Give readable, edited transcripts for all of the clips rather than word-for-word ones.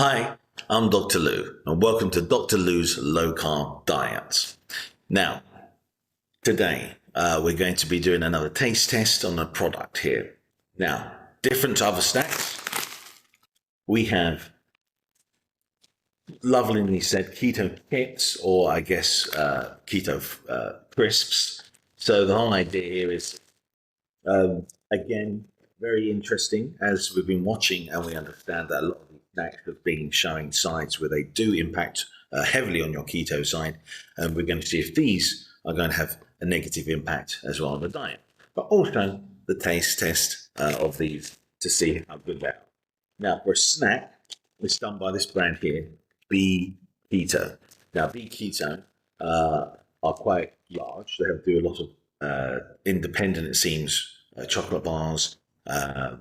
Hi, I'm Dr. Lou, and welcome to Dr. Lou's Low Carb Diet. Now, today we're going to be doing another taste test on a product here. Now, different to other snacks, we have lovingly said keto kits, or I guess keto crisps. So the whole idea here is, again, very interesting as we've been watching, and we understand that a lot of these snacks have been showing signs where they do impact heavily on your keto side, and we're going to see if these are going to have a negative impact as well on the diet, but also the taste test of these to see how good they are. Now, for a snack, it's done by this brand here, Be Keto. Now, Be Keto are quite large. They do a lot of independent, it seems, chocolate bars,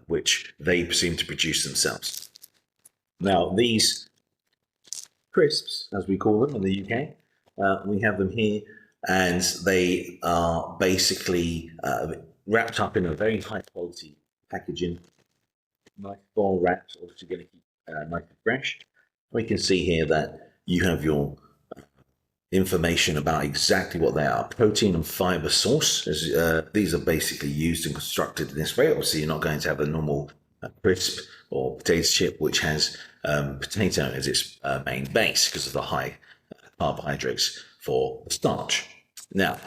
which they seem to produce themselves. Now, these crisps, as we call them in the UK, we have them here, and they are basically wrapped up in a very high quality packaging. Nice ball wraps, obviously going to keep nice and fresh. We can see here that you have your information about exactly what they are. Protein and fiber source. These are basically used and constructed in this way. Obviously, you're not going to have a normal crisp or potato chip, which has potato as its main base because of the high carbohydrates for the starch. Now,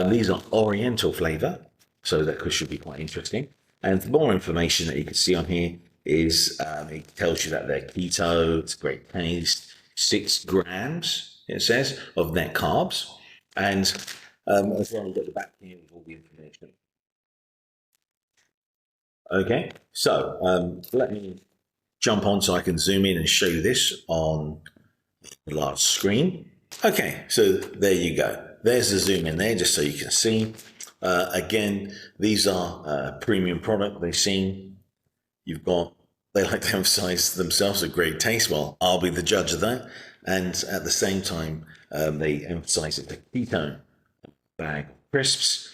these are Oriental flavour, so that should be quite interesting. And more information that you can see on here is it tells you that they're keto, it's great taste, 6 grams, it says, of net carbs. And as well, we've got the back here with all the information. Okay, so let me jump on so I can zoom in and show you this on the large screen. Okay, so there you go. There's the zoom in there, just so you can see. Again, these are a premium product. They seem, they like to emphasize themselves a great taste. Well, I'll be the judge of that. And at the same time, they emphasize it, the ketone bag of crisps.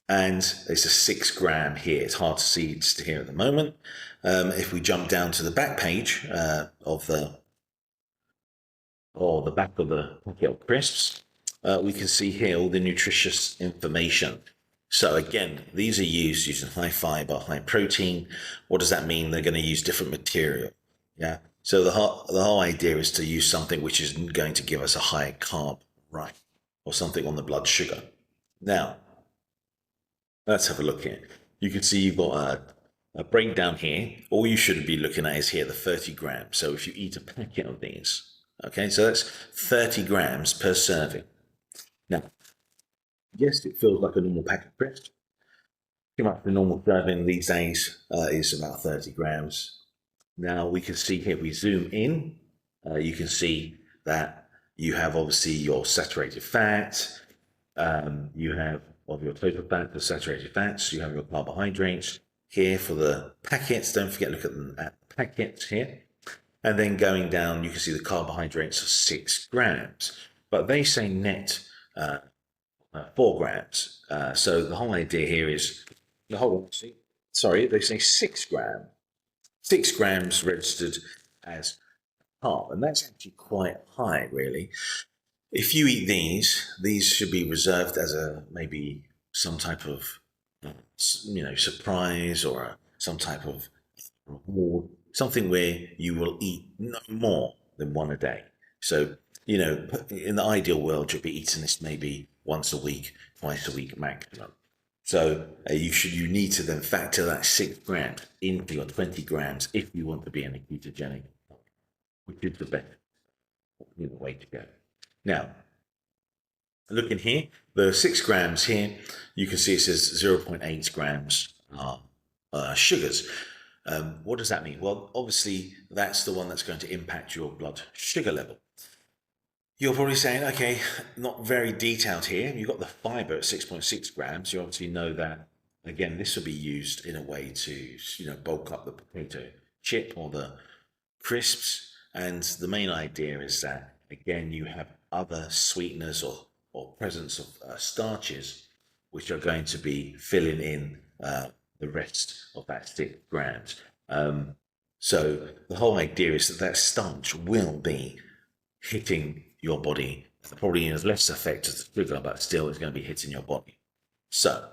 And it's a 6 gram here. It's hard to see just here at the moment. If we jump down to the back page of the back of the packet of crisps, we can see here all the nutritious information. So again, these are used using high fiber, high protein. What does that mean? They're going to use different material. Yeah. So the whole idea is to use something which is going to give us a high carb, right, or something on the blood sugar. Now, let's have a look here. You can see you've got a breakdown here. All you should be looking at is here, the 30 grams. So if you eat a packet of these, okay, so that's 30 grams per serving. Now, yes, it feels like a normal packet of crisps. Pretty much the normal serving these days is about 30 grams. Now we can see here, we zoom in, you can see that you have obviously your saturated fat, you have of your total fat, the saturated fats, you have your carbohydrates here for the packets. Don't forget, look at the packets here. And then going down, you can see the carbohydrates are 6 grams, but they say net 4 grams. So the whole idea here is, they say 6 grams. 6 grams registered as carb, and that's actually quite high, really. If you eat these should be reserved as maybe some type of, surprise or some type of reward, something where you will eat no more than one a day. So, in the ideal world, you'll be eating this maybe once a week, twice a week maximum. So you need to then factor that 6 grams into your 20 grams if you want to be in a ketogenic, which is the best way to go. Now, looking here, the 6 grams here, you can see it says 0.8 grams sugars. What does that mean? Well, obviously, that's the one that's going to impact your blood sugar level. You're probably saying, okay, not very detailed here. You've got the fiber at 6.6 grams. You obviously know that, again, this will be used in a way to, bulk up the potato chip or the crisps. And the main idea is that, again, you have other sweeteners or presence of starches, which are going to be filling in the rest of that 6 grams. So the whole idea is that that starch will be hitting your body, probably in less effect as the sugar, but still it's going to be hitting your body. So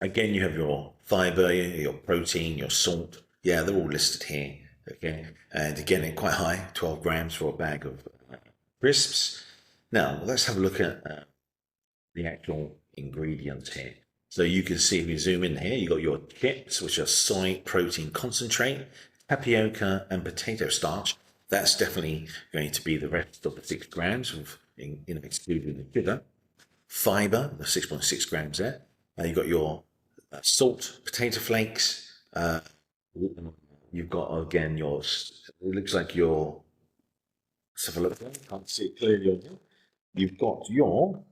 again, you have your fiber, your protein, your salt. Yeah, they're all listed here. Okay, and again, it's quite high, 12 grams for a bag of crisps. Now, let's have a look at the actual ingredients here. So you can see if you zoom in here, you got your chips, which are soy protein concentrate, tapioca, and potato starch. That's definitely going to be the rest of the 6 grams of excluding the sugar. Fiber, the 6.6 grams there. You've got your salt, potato flakes. You've got again your. It looks like your. Let's have a look. Can't see it clearly on here. You've got your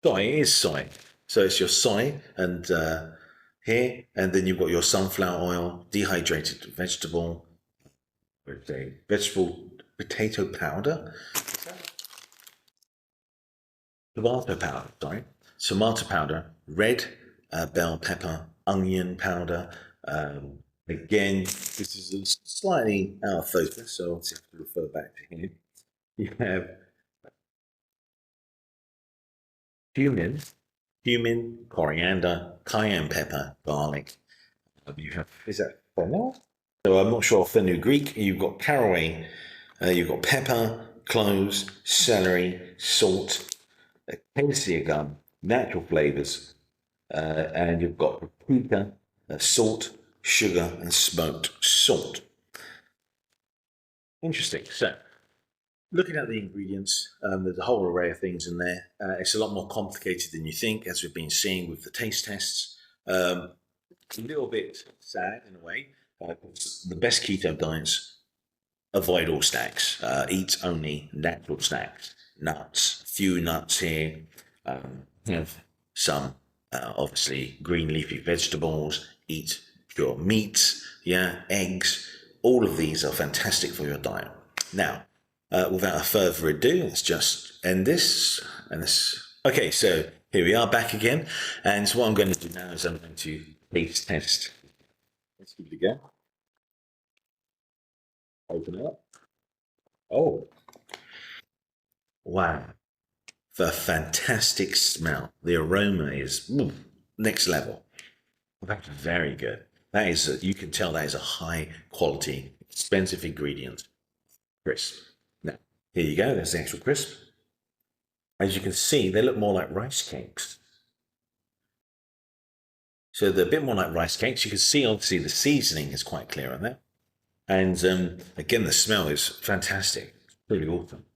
soy. It is soy, so it's your soy and here, and then you've got your sunflower oil, dehydrated vegetable. It's a vegetable potato powder. Tomato powder, sorry. Tomato powder, red bell pepper, onion powder. Again, this is slightly out of focus, so I'll have to refer back to here. You have cumin, coriander, cayenne pepper, garlic. You have, is that fennel? So I'm not sure fenugreek. You've got caraway, you've got pepper, cloves, celery, salt, acacia gum, natural flavors, and you've got paprika, salt, sugar, and smoked salt. Interesting. So, looking at the ingredients, there's a whole array of things in there. It's a lot more complicated than you think, as we've been seeing with the taste tests. A little bit sad in a way. The best keto diets avoid all snacks. Eat only natural snacks. Nuts, few nuts here. Have some obviously green leafy vegetables. Eat pure meats. Yeah, eggs. All of these are fantastic for your diet. Now, without further ado, let's just end this. Okay, so here we are back again. And so what I'm going to do now is I'm going to taste test. Let's give it a go. Open it up. Oh, wow. The fantastic smell. The aroma is next level. That's very good. That is, you can tell that is a high quality, expensive ingredient crisp. Now, here you go. There's the actual crisp. As you can see, they look more like rice cakes. So they're a bit more like rice cakes. You can see, obviously, the seasoning is quite clear on there. And again, the smell is fantastic. It's really awesome.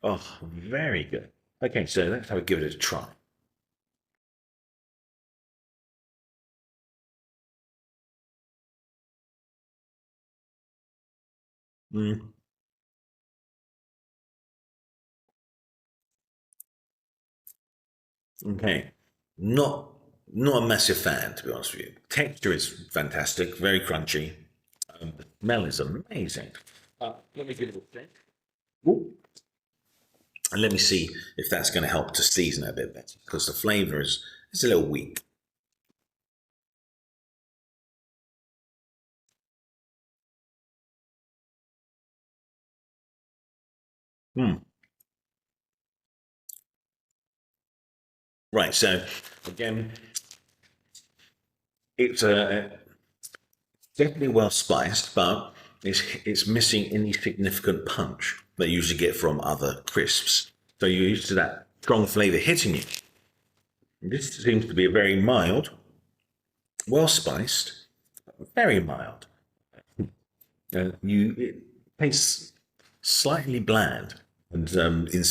Oh, very good. Okay, so let's have a give it a try. Okay, not a massive fan, to be honest with you. Texture is fantastic, very crunchy. The smell is amazing. Let me give it a shake. Ooh. And let me see if that's going to help to season it a bit better, because the flavour is a little weak. Right, so again, it's definitely well spiced, but it's missing any significant punch that you usually get from other crisps. So you're used to that strong flavour hitting you. This seems to be a very mild, well spiced, very mild. It tastes slightly bland, and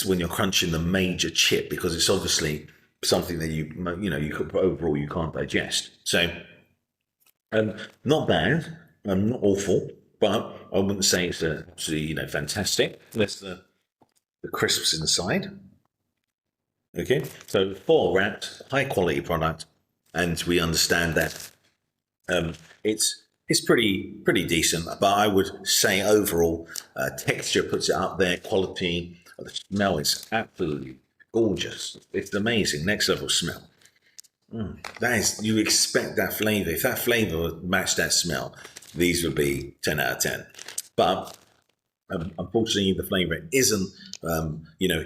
when you're crunching the major chip, because it's obviously something that overall you can't digest. So, not bad, not awful, but I wouldn't say it's absolutely fantastic. There's the crisps inside. Okay, so 4 wrapped, high quality product, and we understand that it's pretty decent. But I would say overall, texture puts it up there. Quality, the smell is absolutely gorgeous. It's amazing, next level smell. That is, you expect that flavor. If that flavor would match that smell, these would be 10 out of 10. But unfortunately, the flavor isn't,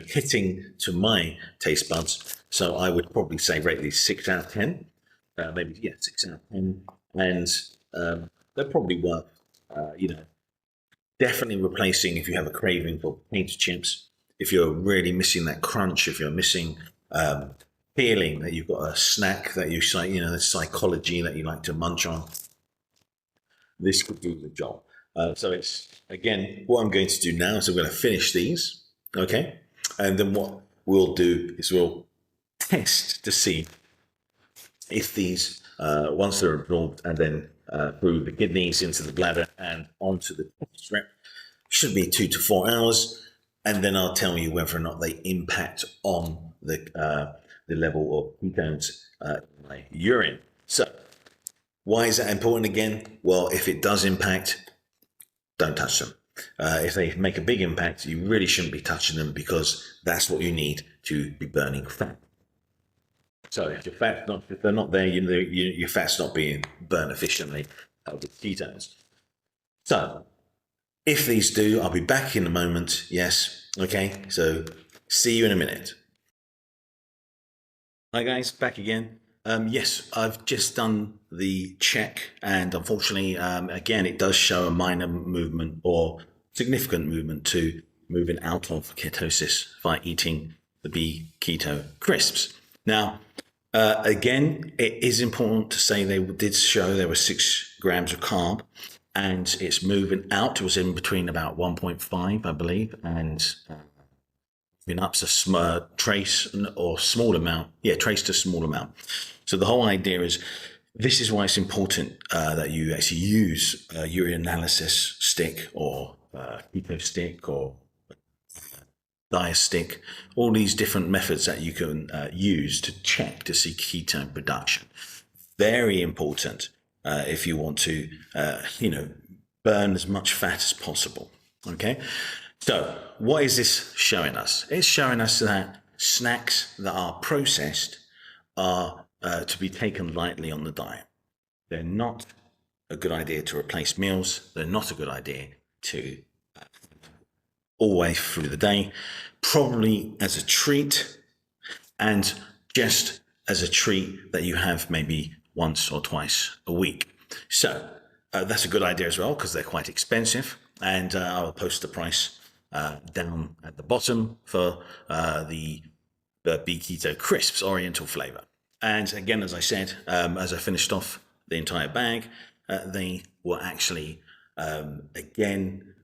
hitting to my taste buds. So I would probably say rate these 6 out of 10. Maybe, 6 out of 10. And they're probably worth, definitely replacing if you have a craving for potato chips. If you're really missing that crunch, if you're missing feeling that you've got a snack that you say, the psychology that you like to munch on, this could do the job. So it's, again, what I'm going to do now is I'm going to finish these, okay? And then what we'll do is we'll test to see if these, once they're absorbed and then through the kidneys into the bladder and onto the strep, should be 2 to 4 hours. And then I'll tell you whether or not they impact on the level of ketones in my urine. So why is that important again? Well, if it does impact, don't touch them. If they make a big impact, you really shouldn't be touching them because that's what you need to be burning fat. So if if they're not there, your fat's not being burned efficiently with ketones. So if these do, I'll be back in a moment. Yes. Okay. So see you in a minute. Hi guys, back again. Yes, I've just done the check, and unfortunately, again, it does show a minor movement or significant movement to moving out of ketosis by eating the Be Keto Crisps. Now, again, it is important to say they did show there were 6 grams of carb, and it's moving out. It was in between about 1.5, I believe, and been up to trace or small amount. Yeah, trace to small amount. So the whole idea is, this is why it's important that you actually use a urinalysis stick or keto stick or diastick, all these different methods that you can use to check to see ketone production. Very important if you want to, burn as much fat as possible. Okay. So what is this showing us? It's showing us that snacks that are processed are to be taken lightly on the diet. They're not a good idea to replace meals. They're not a good idea to always through the day, probably as a treat, and just as a treat that you have maybe once or twice a week. So that's a good idea as well, because they're quite expensive, and I'll post the price down at the bottom for the Be Keto Crisps Oriental flavour. And again, as I said, as I finished off the entire bag, they were actually, again,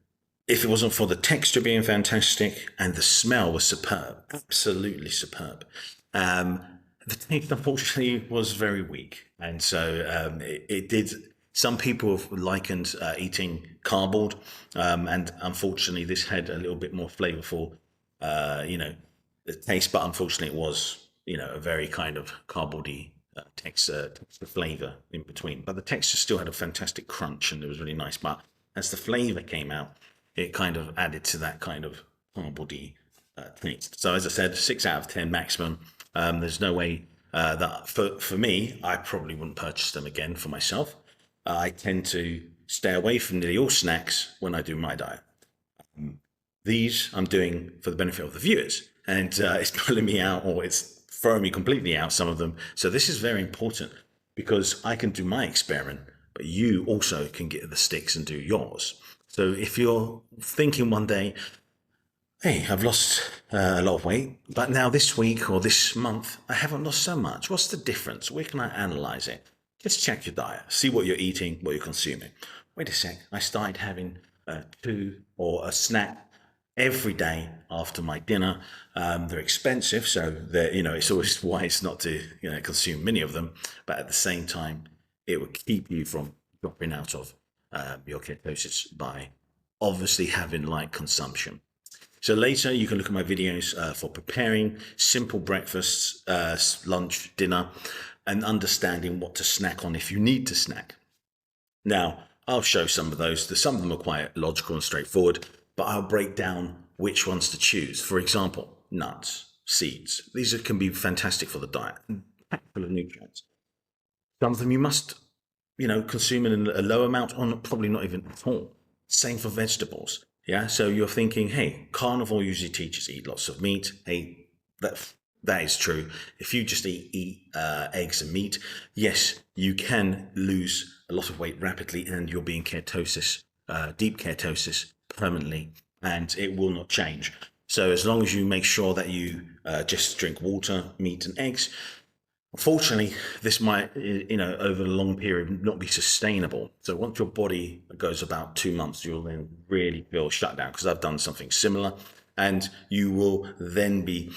if it wasn't for the texture being fantastic and the smell was superb, absolutely superb, the taste unfortunately was very weak. And so it did. Some people have likened eating cardboard, and unfortunately this had a little bit more flavorful, the taste, but unfortunately it was, a very kind of cardboardy texture flavor in between. But the texture still had a fantastic crunch and it was really nice. But as the flavor came out, it kind of added to that kind of cardboardy taste. So as I said, 6 out of 10 maximum. There's no way that for me, I probably wouldn't purchase them again for myself. I tend to stay away from nearly all snacks when I do my diet. These I'm doing for the benefit of the viewers, and it's pulling me out, or it's throwing me completely out, some of them. So this is very important because I can do my experiment, but you also can get the sticks and do yours. So if you're thinking one day, hey, I've lost a lot of weight, but now this week or this month, I haven't lost so much. What's the difference? Where can I analyze it? Just check your diet, see what you're eating, what you're consuming. Wait a sec, I started having a snack every day after my dinner. They're expensive, so it's always wise not to consume many of them. But at the same time, it will keep you from dropping out of your ketosis by obviously having light consumption. So later you can look at my videos for preparing simple breakfasts, lunch, dinner, and understanding what to snack on if you need to snack. Now, I'll show some of those. Some of them are quite logical and straightforward, but I'll break down which ones to choose. For example, nuts, seeds. These can be fantastic for the diet. packed full of nutrients. Some of them you must, consume in a low amount, or probably not even at all. Same for vegetables. Yeah. So you're thinking, hey, carnivore usually teaches eat lots of meat. Hey, that is true. If you just eat eggs and meat, yes, you can lose a lot of weight rapidly, and you'll be in ketosis, deep ketosis permanently, and it will not change. So as long as you make sure that you just drink water, meat, and eggs, unfortunately, this might, over a long period, not be sustainable. So once your body goes about 2 months, you'll then really feel shut down, because I've done something similar. And you will then be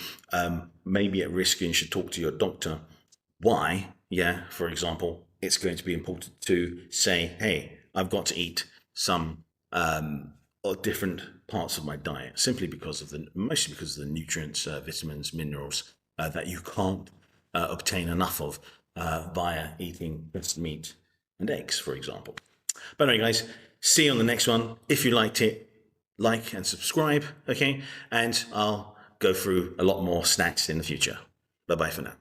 maybe at risk, and you should talk to your doctor. Why? Yeah, for example, it's going to be important to say, hey, I've got to eat some different parts of my diet, mostly because of the nutrients, vitamins, minerals that you can't obtain enough of via eating just meat and eggs, for example. But anyway, guys, see you on the next one. If you liked it, like and subscribe, okay? And I'll go through a lot more snacks in the future. Bye-bye for now.